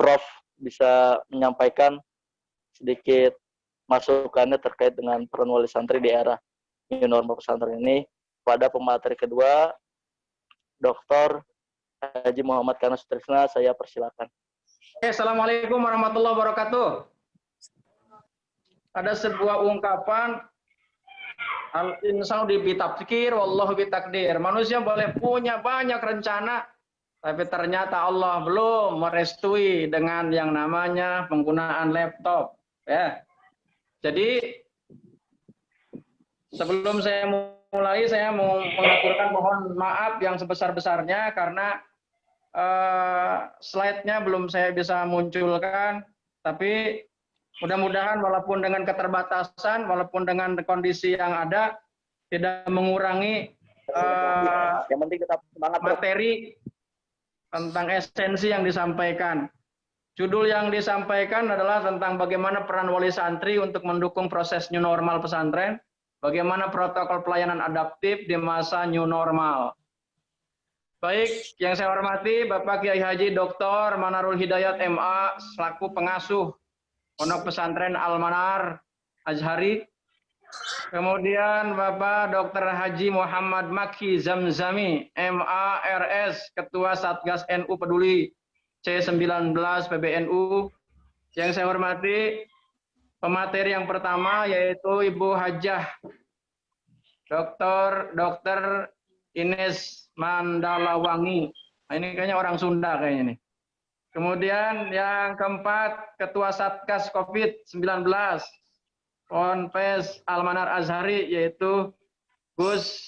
Prof bisa menyampaikan sedikit masukannya terkait dengan peran wali santri di era new normal pesantren ini. Pada pemateri kedua, Dr. Haji Muhammad Kana Sutrisna, saya persilakan. Assalamualaikum warahmatullahi wabarakatuh. Ada sebuah ungkapan, al-insanu bitafkir, wallahu bitakdir. Manusia boleh punya banyak rencana, tapi ternyata Allah belum merestui dengan yang namanya penggunaan laptop. Ya. Jadi sebelum saya mulai, saya mau mengaturkan mohon maaf yang sebesar-besarnya karena slide-nya belum saya bisa munculkan, tapi mudah-mudahan walaupun dengan keterbatasan, walaupun dengan kondisi yang ada, tidak mengurangi yang penting tetap semangat, materi tentang esensi yang disampaikan. Judul yang disampaikan adalah tentang bagaimana peran wali santri untuk mendukung proses new normal pesantren, bagaimana protokol pelayanan adaptif di masa new normal. Baik, yang saya hormati Bapak Kiai Haji Dr. Manarul Hidayat MA selaku pengasuh Pondok Pesantren Al-Manar Azhari. Kemudian Bapak Dr. Haji Muhammad Makhi Zamzami MA RS Ketua Satgas NU Peduli C19 PBNU. Yang saya hormati pemateri yang pertama yaitu Ibu Hajah Dr. Ines Mandalawangi. Nah, ini kayaknya orang Sunda kayaknya nih. Kemudian yang keempat Ketua Satgas COVID-19 Ponpes Al-Manar Azhari yaitu Gus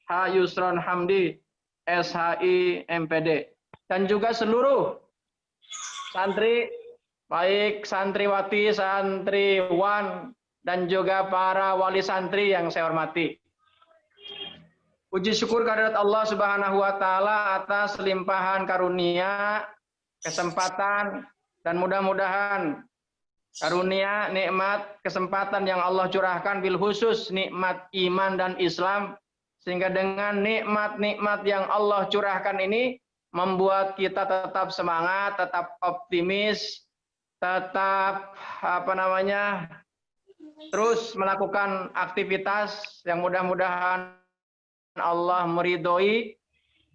H. Yusron Hamdi SHI MPD, dan juga seluruh santri, baik santriwati, santriwan, dan juga para wali santri yang saya hormati. Puji syukur kehadirat Allah Subhanahu wa taala atas limpahan karunia, kesempatan, dan mudah-mudahan karunia, nikmat, kesempatan yang Allah curahkan bil khusus nikmat iman dan Islam, sehingga dengan nikmat-nikmat yang Allah curahkan ini membuat kita tetap semangat, tetap optimis, tetap terus melakukan aktivitas yang mudah-mudahan Allah meridhoi,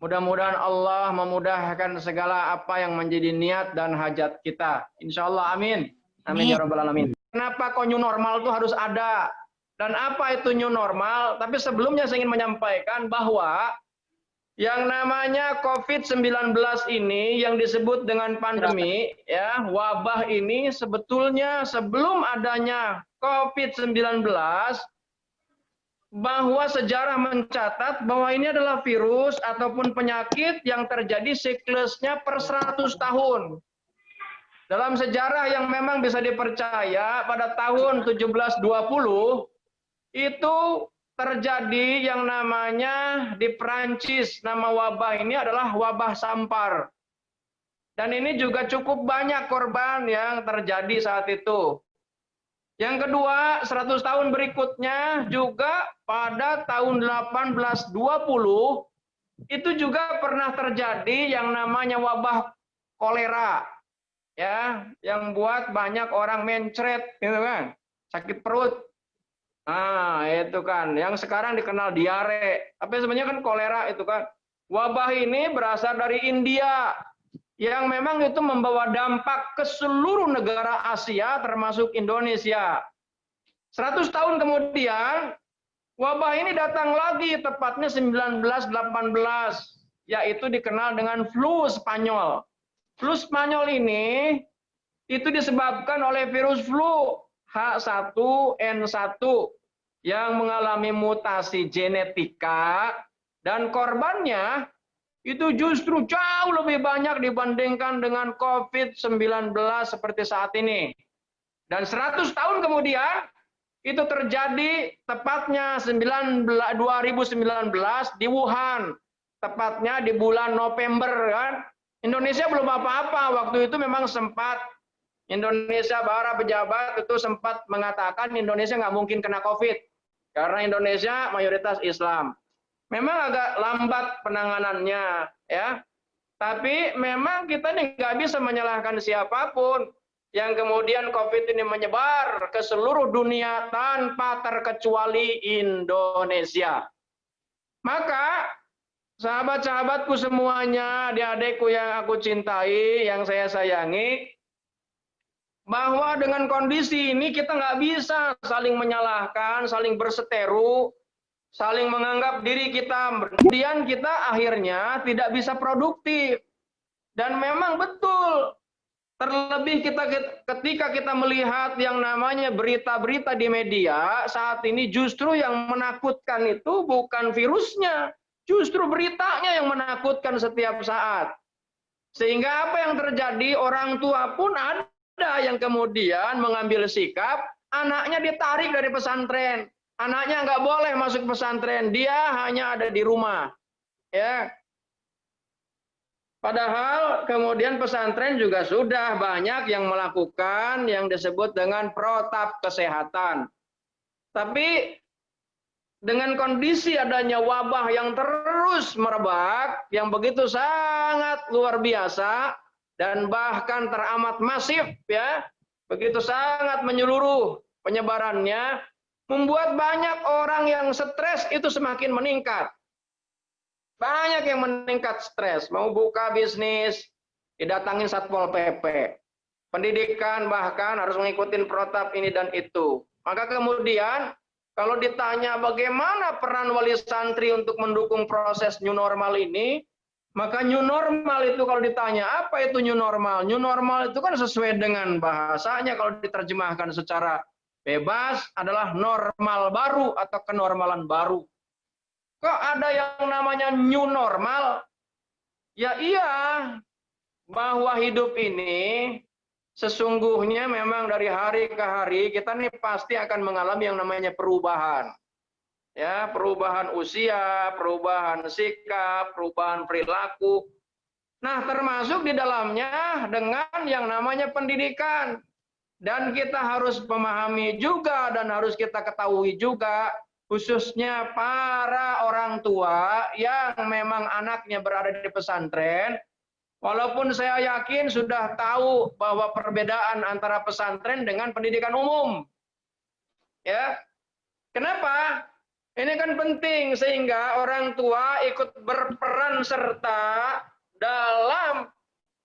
mudah-mudahan Allah memudahkan segala apa yang menjadi niat dan hajat kita. Insya Allah, amin. Amin ya rabbal alamin. Kenapa kok new normal itu harus ada? Dan apa itu new normal? Tapi sebelumnya saya ingin menyampaikan bahwa yang namanya COVID-19 ini yang disebut dengan pandemi, ya, wabah ini sebetulnya sebelum adanya COVID-19, bahwa sejarah mencatat bahwa ini adalah virus ataupun penyakit yang terjadi siklusnya per 100 tahun. Dalam sejarah yang memang bisa dipercaya pada tahun 1720 itu terjadi yang namanya di Prancis, nama wabah ini adalah wabah sampar. Dan ini juga cukup banyak korban yang terjadi saat itu. Yang kedua, 100 tahun berikutnya juga pada tahun 1820 itu juga pernah terjadi yang namanya wabah kolera. Ya, yang buat banyak orang mencret gitu kan, sakit perut. Nah, itu kan yang sekarang dikenal diare. Tapi sebenarnya kan kolera itu kan. Wabah ini berasal dari India yang memang itu membawa dampak ke seluruh negara Asia termasuk Indonesia. 100 tahun kemudian wabah ini datang lagi tepatnya 1918, yaitu dikenal dengan flu Spanyol. Flu Spanyol ini itu disebabkan oleh virus flu H1N1 yang mengalami mutasi genetika, dan korbannya itu justru jauh lebih banyak dibandingkan dengan COVID-19 seperti saat ini. Dan 100 tahun kemudian itu terjadi tepatnya 2019 di Wuhan, tepatnya di bulan November kan. Indonesia belum apa-apa waktu itu, memang sempat Indonesia, para pejabat itu sempat mengatakan Indonesia nggak mungkin kena COVID karena Indonesia mayoritas Islam. Memang agak lambat penanganannya, ya. Tapi memang kita nih nggak bisa menyalahkan siapapun yang kemudian COVID ini menyebar ke seluruh dunia tanpa terkecuali Indonesia. Maka sahabat-sahabatku semuanya, adik-adikku yang aku cintai, yang saya sayangi, bahwa dengan kondisi ini kita nggak bisa saling menyalahkan, saling berseteru, saling menganggap diri kita, kemudian kita akhirnya tidak bisa produktif. Dan memang betul, terlebih ketika kita melihat yang namanya berita-berita di media, saat ini justru yang menakutkan itu bukan virusnya, justru beritanya yang menakutkan setiap saat. Sehingga apa yang terjadi, orang tua pun ada yang kemudian mengambil sikap, anaknya ditarik dari pesantren. Anaknya nggak boleh masuk pesantren, dia hanya ada di rumah. Ya. Padahal kemudian pesantren juga sudah banyak yang melakukan yang disebut dengan protap kesehatan. Tapi dengan kondisi adanya wabah yang terus merebak, yang begitu sangat luar biasa, dan bahkan teramat masif, ya, begitu sangat menyeluruh penyebarannya, membuat banyak orang yang stres itu semakin meningkat. Banyak yang meningkat stres, mau buka bisnis, didatangin Satpol PP. Pendidikan bahkan harus mengikuti protap ini dan itu. Maka kemudian kalau ditanya bagaimana peran wali santri untuk mendukung proses new normal ini, maka new normal itu kalau ditanya apa itu new normal? New normal itu kan sesuai dengan bahasanya kalau diterjemahkan secara bebas adalah normal baru atau kenormalan baru. Kok ada yang namanya new normal? Ya iya, bahwa hidup ini sesungguhnya memang dari hari ke hari kita nih pasti akan mengalami yang namanya perubahan. Ya, perubahan usia, perubahan sikap, perubahan perilaku. Nah, termasuk di dalamnya dengan yang namanya pendidikan. Dan kita harus memahami juga dan harus kita ketahui juga, khususnya para orang tua yang memang anaknya berada di pesantren, walaupun saya yakin sudah tahu bahwa perbedaan antara pesantren dengan pendidikan umum. Ya. Kenapa? Ini kan penting sehingga orang tua ikut berperan serta dalam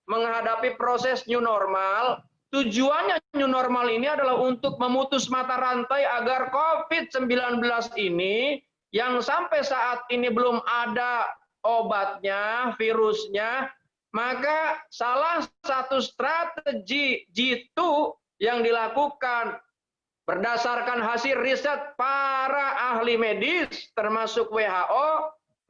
menghadapi proses new normal. Tujuannya new normal ini adalah untuk memutus mata rantai agar COVID-19 ini yang sampai saat ini belum ada obatnya, virusnya, maka salah satu strategi jitu yang dilakukan berdasarkan hasil riset para ahli medis termasuk WHO,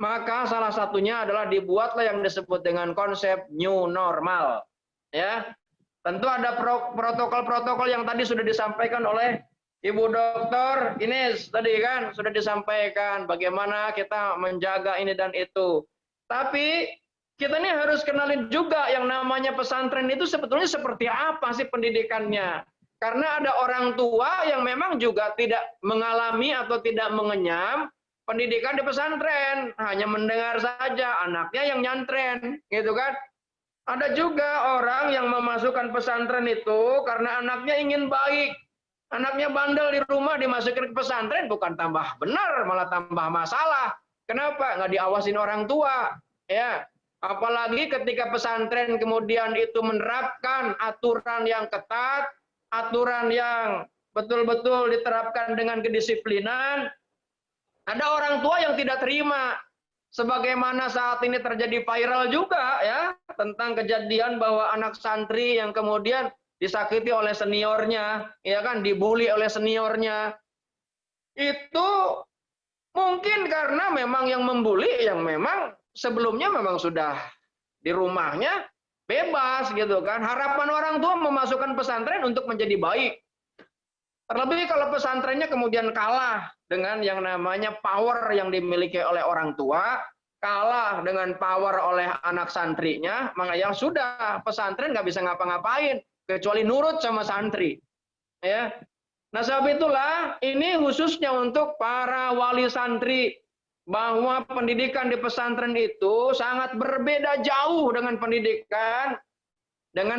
maka salah satunya adalah dibuatlah yang disebut dengan konsep new normal. Ya. Tentu ada protokol-protokol yang tadi sudah disampaikan oleh Ibu Dokter Ines tadi kan sudah disampaikan bagaimana kita menjaga ini dan itu. Tapi kita ini harus kenalin juga yang namanya pesantren itu sebetulnya seperti apa sih pendidikannya. Karena ada orang tua yang memang juga tidak mengalami atau tidak mengenyam pendidikan di pesantren, hanya mendengar saja, anaknya yang nyantren, gitu kan. Ada juga orang yang memasukkan pesantren itu karena anaknya ingin baik. Anaknya bandel di rumah dimasukin ke pesantren, bukan tambah benar, malah tambah masalah. Kenapa? Nggak diawasin orang tua. Ya. Apalagi ketika pesantren kemudian itu menerapkan aturan yang ketat, aturan yang betul-betul diterapkan dengan kedisiplinan, ada orang tua yang tidak terima. Sebagaimana saat ini terjadi viral juga ya tentang kejadian bahwa anak santri yang kemudian disakiti oleh seniornya, ya kan, dibully oleh seniornya. Itu mungkin karena memang yang membuli yang memang sebelumnya memang sudah di rumahnya bebas gitu kan. Harapan orang tua memasukkan pesantren untuk menjadi baik. Terlebih kalau pesantrennya kemudian kalah dengan yang namanya power yang dimiliki oleh orang tua, kalah dengan power oleh anak santrinya, maka yang sudah pesantren nggak bisa ngapa-ngapain kecuali nurut sama santri. Ya. Nah, sebab itulah ini khususnya untuk para wali santri bahwa pendidikan di pesantren itu sangat berbeda jauh dengan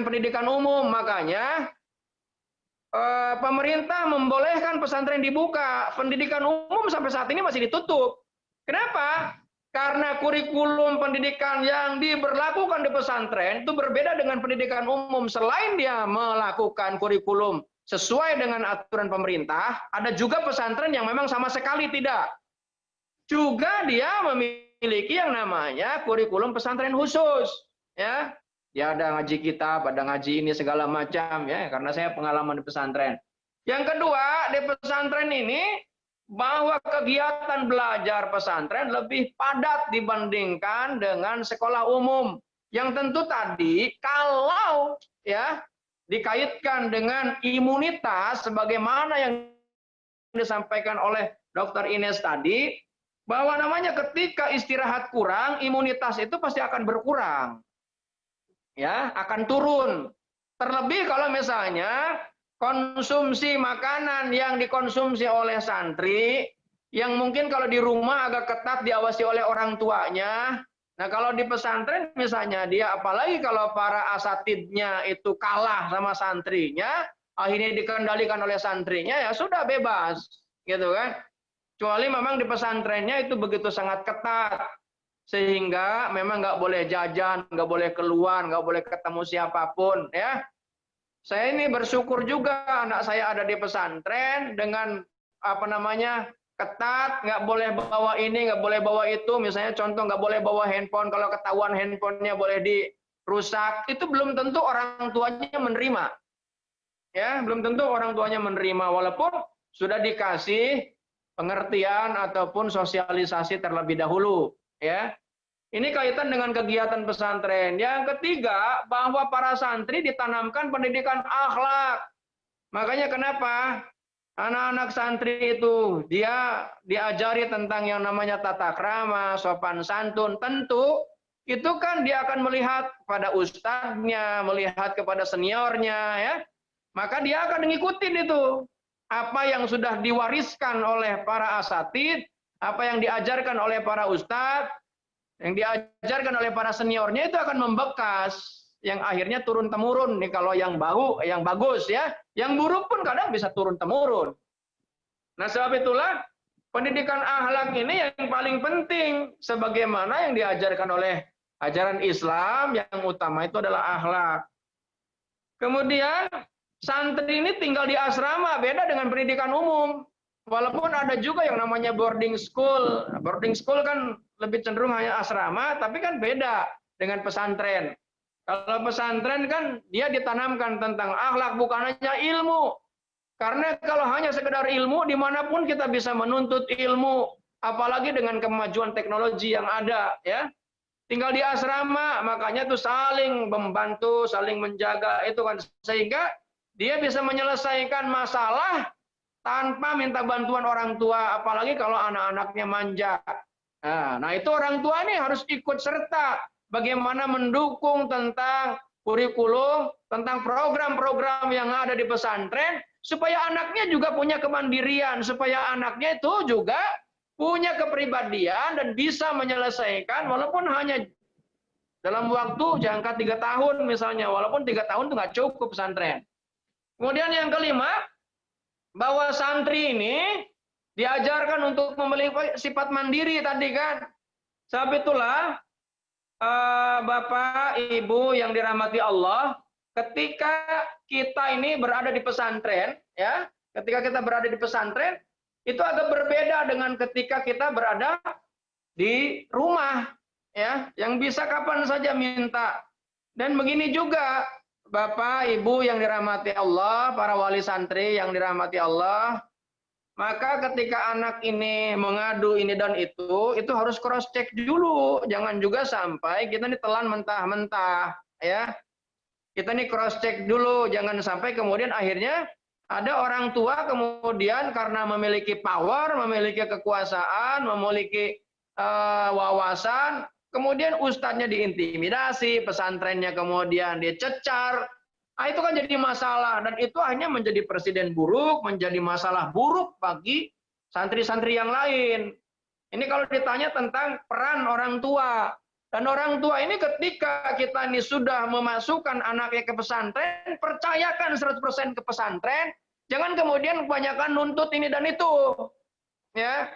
pendidikan umum. Makanya pemerintah membolehkan pesantren dibuka, pendidikan umum sampai saat ini masih ditutup. Kenapa? Karena kurikulum pendidikan yang diberlakukan di pesantren itu berbeda dengan pendidikan umum. Selain dia melakukan kurikulum sesuai dengan aturan pemerintah, ada juga pesantren yang memang sama sekali tidak. Juga dia memiliki yang namanya kurikulum pesantren khusus, ya. Ya ada ngaji kitab, ada ngaji ini segala macam ya, karena saya pengalaman di pesantren. Yang kedua, di pesantren ini bahwa kegiatan belajar pesantren lebih padat dibandingkan dengan sekolah umum. Yang tentu tadi kalau ya dikaitkan dengan imunitas sebagaimana yang disampaikan oleh Dr. Ines tadi, bahwa namanya ketika istirahat kurang, imunitas itu pasti akan berkurang. Ya, akan turun. Terlebih kalau misalnya konsumsi makanan yang dikonsumsi oleh santri yang mungkin kalau di rumah agak ketat diawasi oleh orang tuanya. Nah, kalau di pesantren misalnya dia apalagi kalau para asatidnya itu kalah sama santrinya, akhirnya dikendalikan oleh santrinya, ya sudah bebas, gitu kan. Kecuali memang di pesantrennya itu begitu sangat ketat. Sehingga memang nggak boleh jajan, nggak boleh keluar, nggak boleh ketemu siapapun, ya. Saya ini bersyukur juga anak saya ada di pesantren dengan apa namanya ketat, nggak boleh bawa ini, nggak boleh bawa itu. Misalnya contoh nggak boleh bawa handphone, kalau ketahuan handphonenya boleh dirusak, itu belum tentu orang tuanya menerima. Ya, belum tentu orang tuanya menerima, walaupun sudah dikasih pengertian ataupun sosialisasi terlebih dahulu. Ya, ini kaitan dengan kegiatan pesantren. Yang ketiga, bahwa para santri ditanamkan pendidikan akhlak. Makanya kenapa anak-anak santri itu dia diajari tentang yang namanya tata krama, sopan santun. Tentu itu kan dia akan melihat pada ustadznya, melihat kepada seniornya, ya. Maka dia akan ngikutin itu apa yang sudah diwariskan oleh para asatid, apa yang diajarkan oleh para ustadz, yang diajarkan oleh para seniornya itu akan membekas, yang akhirnya turun temurun nih kalau yang bagus ya, yang buruk pun kadang bisa turun temurun. Nah, sebab itulah pendidikan akhlak ini yang paling penting, sebagaimana yang diajarkan oleh ajaran Islam, yang utama itu adalah akhlak. Kemudian santri ini tinggal di asrama, beda dengan pendidikan umum. Walaupun ada juga yang namanya boarding school. Boarding school kan lebih cenderung hanya asrama, tapi kan beda dengan pesantren. Kalau pesantren kan dia ditanamkan tentang akhlak, bukan hanya ilmu. Karena kalau hanya sekedar ilmu, dimanapun kita bisa menuntut ilmu, apalagi dengan kemajuan teknologi yang ada, ya. Tinggal di asrama, makanya tuh saling membantu, saling menjaga itu kan, sehingga dia bisa menyelesaikan masalah tanpa minta bantuan orang tua, apalagi kalau anak-anaknya manja. Nah, itu orang tua ini harus ikut serta bagaimana mendukung tentang kurikulum, tentang program-program yang ada di pesantren, supaya anaknya juga punya kemandirian, supaya anaknya itu juga punya kepribadian dan bisa menyelesaikan, walaupun hanya dalam waktu jangka 3 tahun misalnya, walaupun 3 tahun itu nggak cukup pesantren. Kemudian yang kelima, bahwa santri ini diajarkan untuk memiliki sifat mandiri tadi kan. Sebab itulah Bapak, Ibu yang dirahmati Allah, ketika kita ini berada di pesantren, ya, ketika kita berada di pesantren, itu agak berbeda dengan ketika kita berada di rumah, ya, yang bisa kapan saja minta. Dan begini juga, Bapak, Ibu yang dirahmati Allah, para wali santri yang dirahmati Allah, maka ketika anak ini mengadu ini dan itu harus cross check dulu, jangan juga sampai kita ini telan mentah-mentah, ya. Kita ini cross check dulu, jangan sampai kemudian akhirnya ada orang tua kemudian karena memiliki power, memiliki kekuasaan, memiliki wawasan, kemudian ustadznya diintimidasi, pesantrennya kemudian dicecar. Nah, itu kan jadi masalah, dan itu hanya menjadi presiden buruk, menjadi masalah buruk bagi santri-santri yang lain. Ini kalau ditanya tentang peran orang tua. Dan orang tua ini ketika kita ini sudah memasukkan anaknya ke pesantren, percayakan 100% ke pesantren, jangan kemudian kebanyakan nuntut ini dan itu. Ya.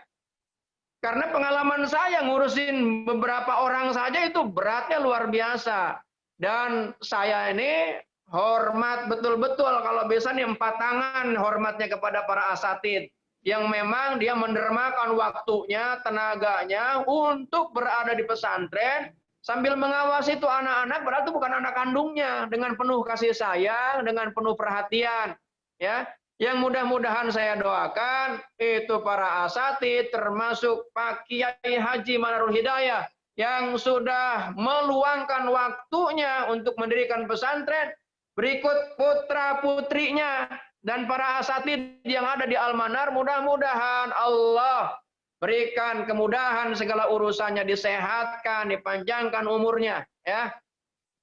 Karena pengalaman saya ngurusin beberapa orang saja itu beratnya luar biasa. Dan saya ini hormat betul-betul kalau bisa nih 4 tangan hormatnya kepada para asatid yang memang dia mendermakan waktunya, tenaganya untuk berada di pesantren sambil mengawasi itu anak-anak, padahal itu bukan anak kandungnya, dengan penuh kasih sayang, dengan penuh perhatian, ya. Yang mudah-mudahan saya doakan itu para asatid termasuk Pak Kiai Haji Manarul Hidayah yang sudah meluangkan waktunya untuk mendirikan pesantren, berikut putra-putrinya dan para asatid yang ada di Al-Manar, mudah-mudahan Allah berikan kemudahan segala urusannya, disehatkan, dipanjangkan umurnya, ya.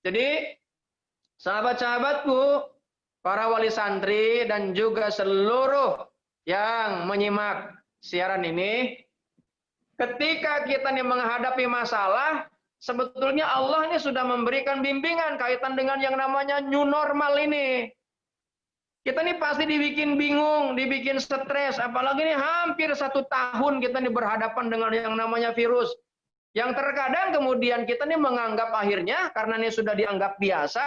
Jadi sahabat-sahabatku, para wali santri dan juga seluruh yang menyimak siaran ini, ketika kita nih menghadapi masalah, sebetulnya Allah ini sudah memberikan bimbingan kaitan dengan yang namanya new normal ini. Kita nih pasti dibikin bingung, dibikin stres, apalagi nih hampir 1 tahun kita nih berhadapan dengan yang namanya virus. Yang terkadang kemudian kita nih menganggap akhirnya, karena ini sudah dianggap biasa,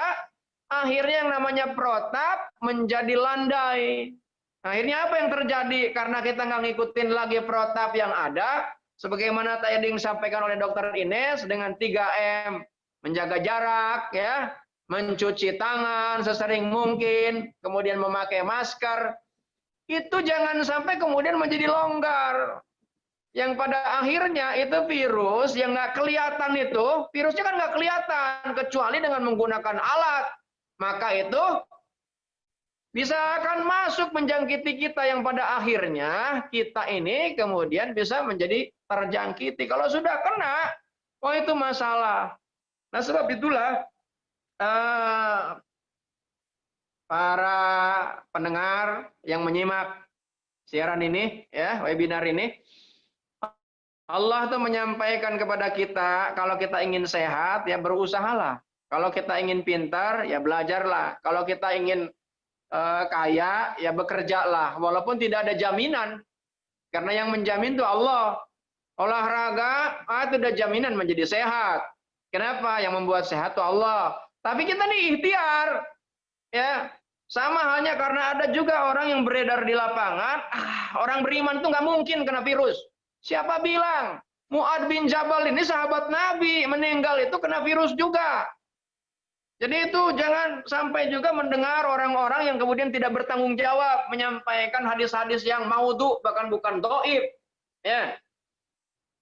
akhirnya yang namanya protap menjadi landai. Akhirnya apa yang terjadi? Karena kita nggak ngikutin lagi protap yang ada, sebagaimana tadi disampaikan oleh Dr. Ines dengan 3M, menjaga jarak, ya, mencuci tangan sesering mungkin, kemudian memakai masker, itu jangan sampai kemudian menjadi longgar. Yang pada akhirnya itu virus yang nggak kelihatan itu, virusnya kan nggak kelihatan, kecuali dengan menggunakan alat. Maka itu bisa akan masuk menjangkiti kita yang pada akhirnya kita ini kemudian bisa menjadi terjangkiti. Kalau sudah kena, oh itu masalah. Nah sebab itulah, para pendengar yang menyimak siaran ini, ya, webinar ini, Allah tuh menyampaikan kepada kita, kalau kita ingin sehat, ya berusahalah. Kalau kita ingin pintar, ya belajarlah. Kalau kita ingin kaya, ya bekerjalah. Walaupun tidak ada jaminan, karena yang menjamin itu Allah. Olahraga, itu udah jaminan menjadi sehat. Kenapa? Yang membuat sehat itu Allah. Tapi kita nih ikhtiar, ya, sama halnya karena ada juga orang yang beredar di lapangan, orang beriman tuh nggak mungkin kena virus. Siapa bilang? Mu'ad bin Jabal ini sahabat Nabi, meninggal itu kena virus juga. Jadi itu jangan sampai juga mendengar orang-orang yang kemudian tidak bertanggung jawab menyampaikan hadis-hadis yang maudhu, bahkan bukan dhaif, ya.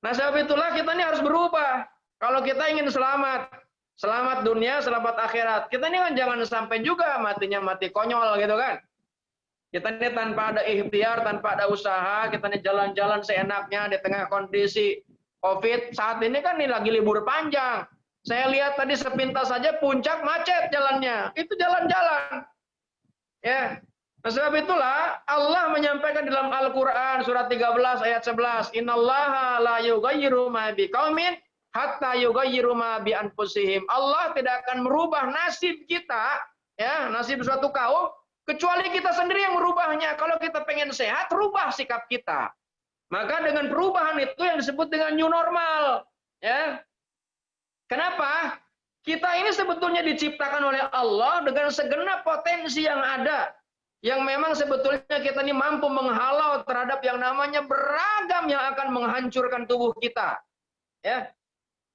Nah sebab itulah kita ini harus berubah. Kalau kita ingin selamat, selamat dunia, selamat akhirat. Kita ini kan jangan sampai juga matinya mati konyol gitu kan. Kita ini tanpa ada ikhtiar, tanpa ada usaha, kita ini jalan-jalan seenaknya di tengah kondisi COVID. Saat ini kan ini lagi libur panjang. Saya lihat tadi sepintas saja puncak macet jalannya. Itu jalan-jalan. Ya. Nah, sebab itulah Allah menyampaikan dalam Al-Qur'an surat 13 ayat 11, "Innallaha la yughayyiru ma biqaumin hatta yughayyiru ma bi anfusihim." Allah tidak akan merubah nasib kita, ya, nasib suatu kaum kecuali kita sendiri yang merubahnya. Kalau kita pengen sehat, rubah sikap kita. Maka dengan perubahan itu yang disebut dengan new normal, ya. Kenapa? Kita ini sebetulnya diciptakan oleh Allah dengan segenap potensi yang ada. Yang memang sebetulnya kita ini mampu menghalau terhadap yang namanya beragam yang akan menghancurkan tubuh kita. Ya.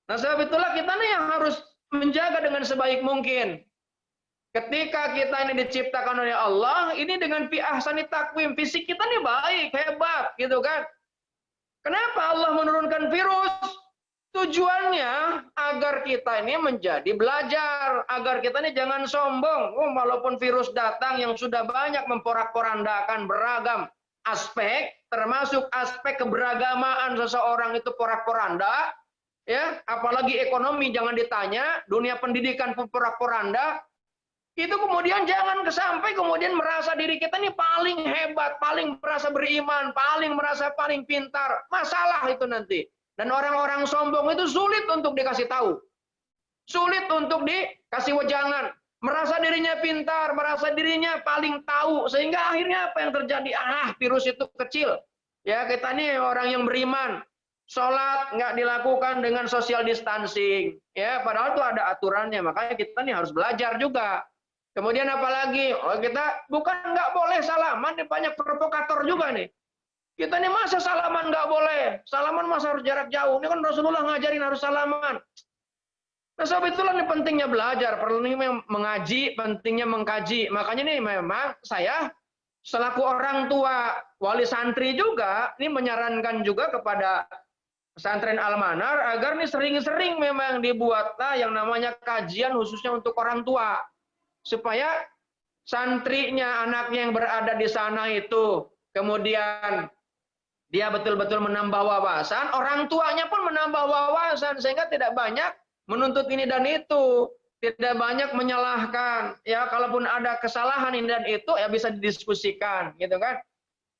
Nah sebab itulah kita ini yang harus menjaga dengan sebaik mungkin. Ketika kita ini diciptakan oleh Allah, ini dengan fi ahsani taqwim, fisik kita ini baik, hebat, gitu kan. Kenapa Allah menurunkan virus? Tujuannya agar kita ini menjadi belajar, agar kita ini jangan sombong. Walaupun virus datang yang sudah banyak memporak-porandakan beragam aspek, termasuk aspek keberagamaan seseorang itu porak-poranda, ya, apalagi ekonomi jangan ditanya, dunia pendidikan pun porak-poranda. Itu kemudian jangan sampai kemudian merasa diri kita ini paling hebat, paling merasa beriman, paling merasa paling pintar. Masalah itu nanti. Dan orang-orang sombong itu sulit untuk dikasih tahu. Sulit untuk dikasih wejangan. Merasa dirinya pintar, merasa dirinya paling tahu. Sehingga akhirnya apa yang terjadi? Virus itu kecil. Ya, kita ini orang yang beriman. Sholat nggak dilakukan dengan social distancing. Ya, padahal itu ada aturannya. Makanya kita nih harus belajar juga. Kemudian apalagi, kita bukan nggak boleh salaman, banyak provokator juga nih. Kita nih masa salaman nggak boleh? Salaman masa harus jarak jauh? Ini kan Rasulullah ngajarin harus salaman. Nah, sebab itulah nih pentingnya belajar, perlu nih mengaji, pentingnya mengkaji. Makanya nih memang saya selaku orang tua, wali santri juga, ini menyarankan juga kepada pesantren Al-Manar agar nih sering-sering memang dibuatlah yang namanya kajian khususnya untuk orang tua. Supaya santrinya, anaknya yang berada di sana itu, kemudian dia betul-betul menambah wawasan, orang tuanya pun menambah wawasan, sehingga tidak banyak menuntut ini dan itu, tidak banyak menyalahkan. Ya, kalaupun ada kesalahan ini dan itu, ya bisa didiskusikan, gitu kan.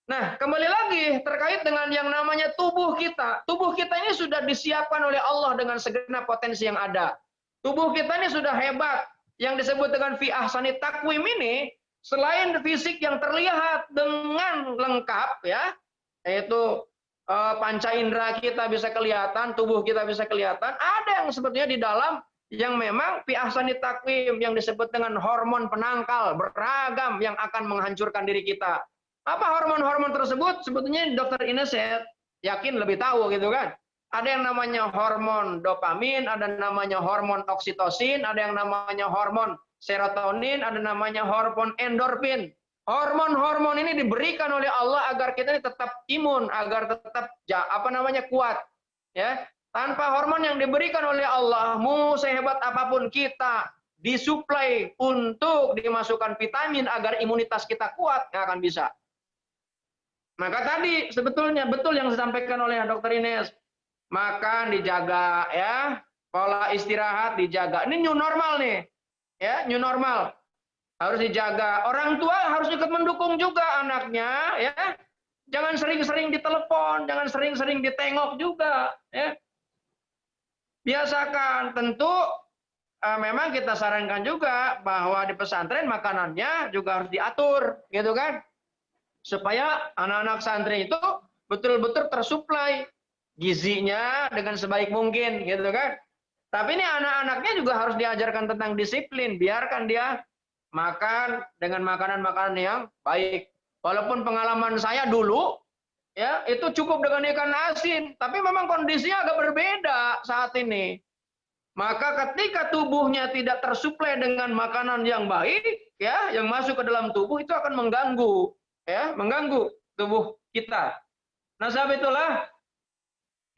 Nah, kembali lagi terkait dengan yang namanya tubuh kita. Tubuh kita ini sudah disiapkan oleh Allah dengan segenap potensi yang ada. Tubuh kita ini sudah hebat. Yang disebut dengan fi ahsani takwim ini, selain fisik yang terlihat dengan lengkap, ya, yaitu panca indera kita bisa kelihatan, tubuh kita bisa kelihatan, ada yang sebetulnya di dalam yang memang fi ahsani takwim yang disebut dengan hormon penangkal beragam yang akan menghancurkan diri kita. Apa hormon-hormon tersebut? Sebetulnya Dokter Ines saya yakin lebih tahu gitu kan. Ada yang namanya hormon dopamin, ada namanya hormon oksitosin, ada yang namanya hormon serotonin, ada namanya hormon endorfin. Hormon-hormon ini diberikan oleh Allah agar kita ini tetap imun, agar tetap kuat. Ya, tanpa hormon yang diberikan oleh Allah, mau sehebat apapun kita disuplai untuk dimasukkan vitamin agar imunitas kita kuat, nggak akan bisa. Maka tadi sebetulnya betul yang disampaikan oleh Dokter Ines. Makan dijaga, ya, pola istirahat dijaga. Ini new normal nih, ya, new normal harus dijaga. Orang tua harus ikut mendukung juga anaknya, ya. Jangan sering-sering ditelepon, jangan sering-sering ditengok juga, ya. Biasakan. Tentu memang kita sarankan juga bahwa di pesantren makanannya juga harus diatur, gitu kan, supaya anak-anak santri itu betul-betul tersuplai gizinya dengan sebaik mungkin, gitu kan. Tapi ini anak-anaknya juga harus diajarkan tentang disiplin, biarkan dia makan dengan makanan-makanan yang baik. Walaupun pengalaman saya dulu, ya, itu cukup dengan ikan asin, tapi memang kondisinya agak berbeda saat ini. Maka ketika tubuhnya tidak tersuplai dengan makanan yang baik, ya, yang masuk ke dalam tubuh itu akan mengganggu, ya, mengganggu tubuh kita. Nah, sebab itulah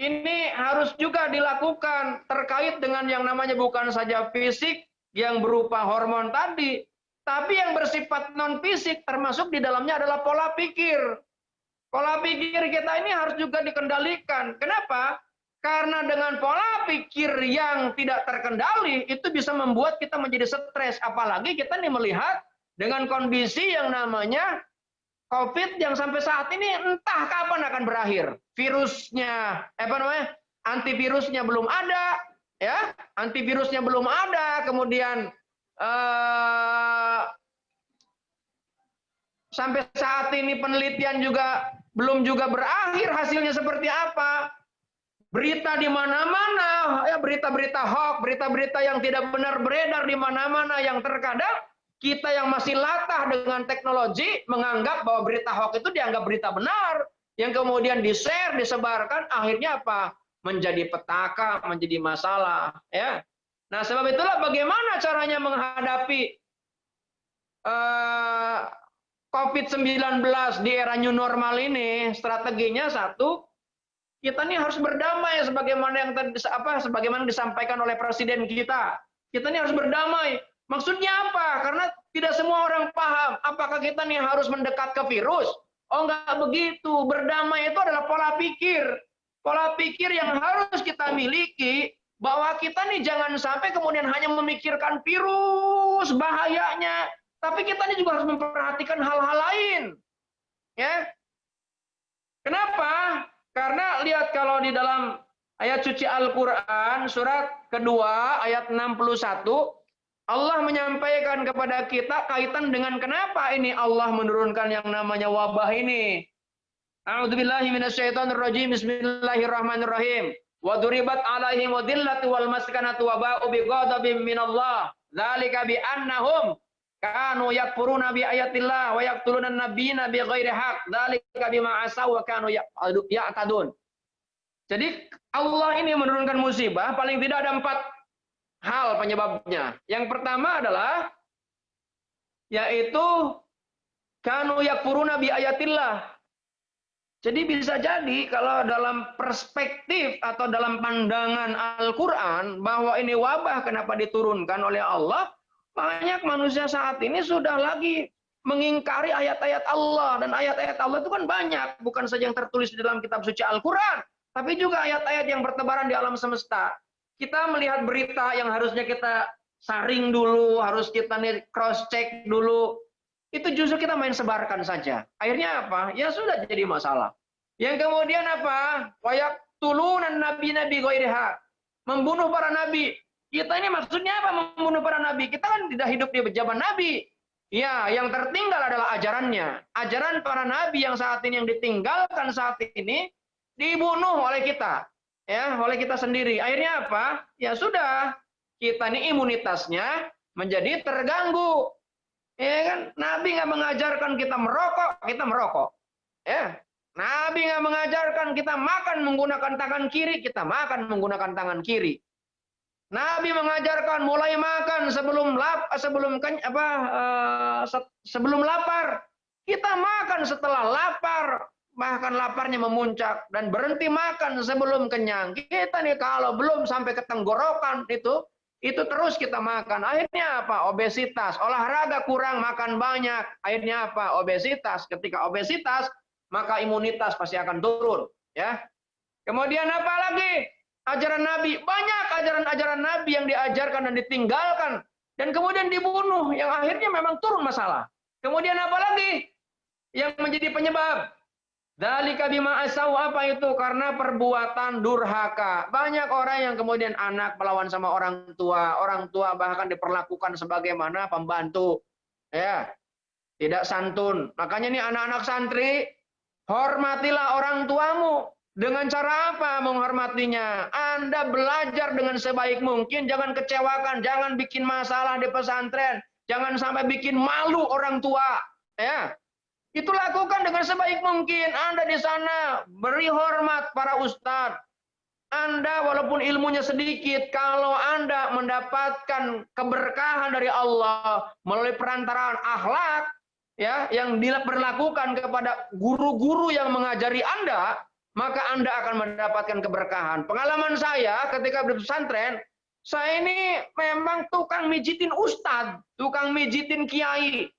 ini harus juga dilakukan terkait dengan yang namanya bukan saja fisik yang berupa hormon tadi, tapi yang bersifat non fisik termasuk di dalamnya adalah pola pikir. Pola pikir kita ini harus juga dikendalikan. Kenapa? Karena dengan pola pikir yang tidak terkendali itu bisa membuat kita menjadi stres. Apalagi kita nih melihat dengan kondisi yang namanya COVID yang sampai saat ini entah kapan akan berakhir. Virusnya, antivirusnya belum ada, ya, antivirusnya belum ada. Kemudian sampai saat ini penelitian juga belum juga berakhir hasilnya seperti apa. Berita di mana-mana, ya, berita-berita hoax, berita-berita yang tidak benar beredar di mana-mana yang terkadang kita yang masih latah dengan teknologi menganggap bahwa berita hoax itu dianggap berita benar, yang kemudian di-share, disebarkan, akhirnya apa? Menjadi petaka, menjadi masalah, ya. Nah, sebab itulah bagaimana caranya menghadapi COVID-19 di era new normal ini. Strateginya satu, kita nih harus berdamai sebagaimana yang sebagaimana disampaikan oleh presiden kita. Kita nih harus berdamai. Maksudnya apa? Karena tidak semua orang paham. Apakah kita nih harus mendekat ke virus? Oh, enggak begitu. Berdamai itu adalah pola pikir. Pola pikir yang harus kita miliki bahwa kita nih jangan sampai kemudian hanya memikirkan virus bahayanya, tapi kita ini juga harus memperhatikan hal-hal lain. Ya. Kenapa? Karena lihat kalau di dalam ayat suci Al-Qur'an surat kedua ayat 61, Allah menyampaikan kepada kita kaitan dengan kenapa ini Allah menurunkan yang namanya wabah ini. A'udzubillahi minasyaitonirrajim. Bismillahirrahmanirrahim. Wa duribat 'alaihim dhillatu wal maskanatu wa ba'u bi ghadabin minallah. Dzalika bi annahum kanu yakfuruna bi ayatillah wa yaqtuluna an-nabiyina bi ghairi haqq. Dzalika bima asaw wa kanu ya'tadun. Jadi Allah ini menurunkan musibah paling tidak ada 4 hal penyebabnya. Yang pertama adalah yaitu kanu yakfuruna bi ayatillah. Jadi bisa jadi kalau dalam perspektif atau dalam pandangan Al-Qur'an bahwa ini wabah kenapa diturunkan oleh Allah, banyak manusia saat ini sudah lagi mengingkari ayat-ayat Allah, dan ayat-ayat Allah itu kan banyak, bukan saja yang tertulis di dalam kitab suci Al-Qur'an, tapi juga ayat-ayat yang bertebaran di alam semesta. Kita melihat berita yang harusnya kita saring dulu, harus kita cross check dulu, itu justru kita main sebarkan saja. Akhirnya apa? Ya sudah jadi masalah. Yang kemudian apa? Wayak tulunan nabi-nabi ghairi haq. Membunuh para nabi. Kita ini maksudnya apa membunuh para nabi? Kita kan tidak hidup di zaman nabi. Ya, yang tertinggal adalah ajarannya. Ajaran para nabi yang saat ini yang ditinggalkan saat ini dibunuh oleh kita. Ya, oleh kita sendiri. Akhirnya apa? Ya sudah, kita ini imunitasnya menjadi terganggu. Ya kan, Nabi nggak mengajarkan kita merokok. Ya, Nabi nggak mengajarkan kita makan menggunakan tangan kiri, kita makan menggunakan tangan kiri. Nabi mengajarkan mulai makan sebelum lapar. Kita makan setelah lapar, bahkan laparnya memuncak, dan berhenti makan sebelum kenyang. Kita nih kalau belum sampai ke tenggorokan itu terus kita makan. Akhirnya apa? Obesitas. Olahraga kurang, makan banyak. Akhirnya apa? Obesitas. Ketika obesitas, maka imunitas pasti akan turun. Ya. Kemudian apa lagi? Ajaran Nabi. Banyak ajaran-ajaran Nabi yang diajarkan dan ditinggalkan. Dan kemudian dibunuh. Yang akhirnya memang turun masalah. Kemudian apa lagi? Yang menjadi penyebab? Dzalika bima asau, apa itu? Karena perbuatan durhaka. Banyak orang yang kemudian anak melawan sama orang tua bahkan diperlakukan sebagaimana pembantu. Ya. Tidak santun. Makanya nih anak-anak santri, hormatilah orang tuamu. Dengan cara apa menghormatinya? Anda belajar dengan sebaik mungkin, jangan kecewakan, jangan bikin masalah di pesantren, jangan sampai bikin malu orang tua. Ya. Itu lakukan dengan sebaik mungkin. Anda di sana beri hormat para ustadz. Anda walaupun ilmunya sedikit, kalau Anda mendapatkan keberkahan dari Allah melalui perantaraan akhlak ya yang diberlakukan kepada guru-guru yang mengajari Anda, maka Anda akan mendapatkan keberkahan. Pengalaman saya ketika berpesantren, saya ini memang tukang mijitin ustadz, tukang mijitin kiai.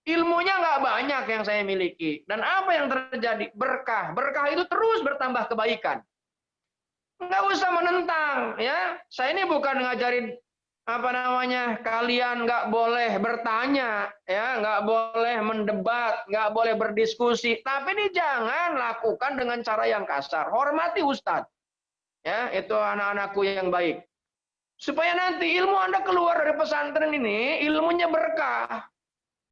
Ilmunya nggak banyak yang saya miliki. Dan apa yang terjadi? Berkah. Berkah itu terus bertambah kebaikan. Nggak usah menentang. Ya, saya ini bukan ngajarin kalian nggak boleh bertanya, ya, nggak boleh mendebat, nggak boleh berdiskusi. Tapi ini jangan lakukan dengan cara yang kasar. Hormati ustadz. Ya, itu anak-anakku yang baik. Supaya nanti ilmu Anda keluar dari pesantren ini, ilmunya berkah.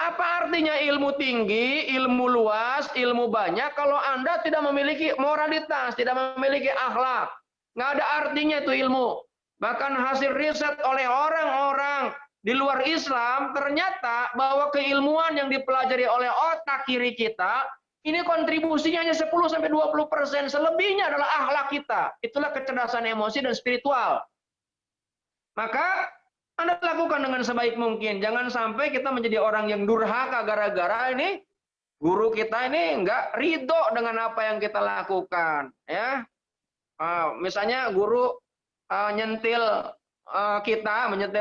Apa artinya ilmu tinggi, ilmu luas, ilmu banyak kalau Anda tidak memiliki moralitas, tidak memiliki akhlak? Nggak ada artinya itu ilmu. Bahkan hasil riset oleh orang-orang di luar Islam, ternyata bahwa keilmuan yang dipelajari oleh otak kiri kita, ini kontribusinya hanya 10-20%. Selebihnya adalah akhlak kita. Itulah kecerdasan emosi dan spiritual. Maka Anda lakukan dengan sebaik mungkin. Jangan sampai kita menjadi orang yang durhaka gara-gara ini guru kita ini nggak ridho dengan apa yang kita lakukan. Ya, misalnya guru menyentil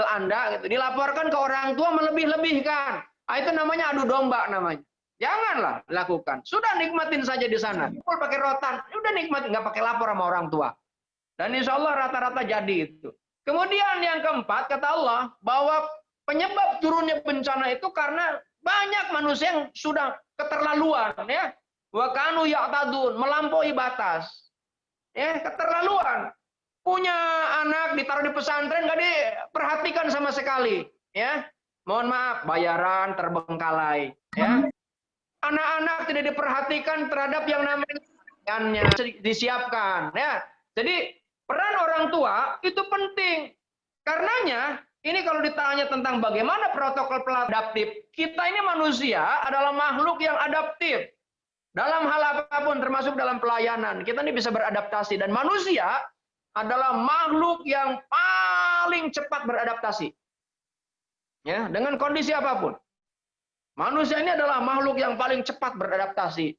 Anda, gitu, dilaporkan ke orang tua melebih-lebihkan. Itu namanya adu domba namanya. Janganlah lakukan. Sudah nikmatin saja di sana. Kalau pakai rotan, udah nikmatin, nggak pakai lapor sama orang tua. Dan insya Allah rata-rata jadi itu. Kemudian yang keempat, kata Allah, bahwa penyebab turunnya bencana itu karena banyak manusia yang sudah keterlaluan, ya. Wa kanu ya'tadun, melampaui batas. Ya, keterlaluan. Punya anak ditaruh di pesantren nggak diperhatikan sama sekali, ya. Mohon maaf, bayaran terbengkalai, ya. Anak-anak tidak diperhatikan terhadap yang namanya disiapkan, ya. Jadi peran orang tua itu penting. Karenanya ini kalau ditanya tentang bagaimana protokol adaptif, kita ini manusia adalah makhluk yang adaptif. Dalam hal apapun termasuk dalam pelayanan, kita ini bisa beradaptasi dan manusia adalah makhluk yang paling cepat beradaptasi. Ya, dengan kondisi apapun. Manusia ini adalah makhluk yang paling cepat beradaptasi.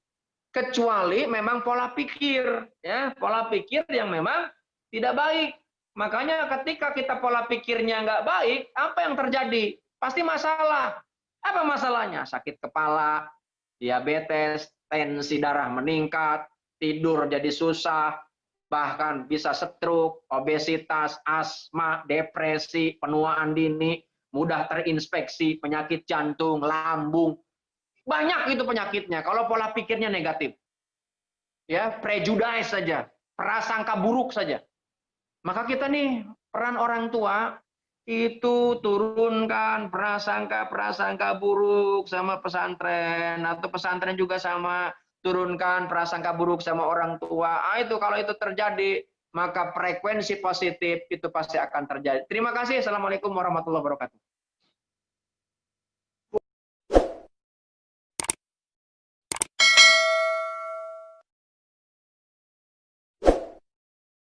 Kecuali memang pola pikir, ya, pola pikir yang memang tidak baik. Makanya ketika kita pola pikirnya nggak baik, apa yang terjadi? Pasti masalah. Apa masalahnya? Sakit kepala, diabetes, tensi darah meningkat, tidur jadi susah, bahkan bisa stroke, obesitas, asma, depresi, penuaan dini, mudah terinfeksi, penyakit jantung, lambung. Banyak itu penyakitnya kalau pola pikirnya negatif. Ya, prejudice saja, prasangka buruk saja. Maka kita nih, peran orang tua itu turunkan prasangka-prasangka buruk sama pesantren, atau pesantren juga sama turunkan prasangka buruk sama orang tua. Itu kalau itu terjadi, maka frekuensi positif itu pasti akan terjadi. Terima kasih. Assalamualaikum warahmatullahi wabarakatuh.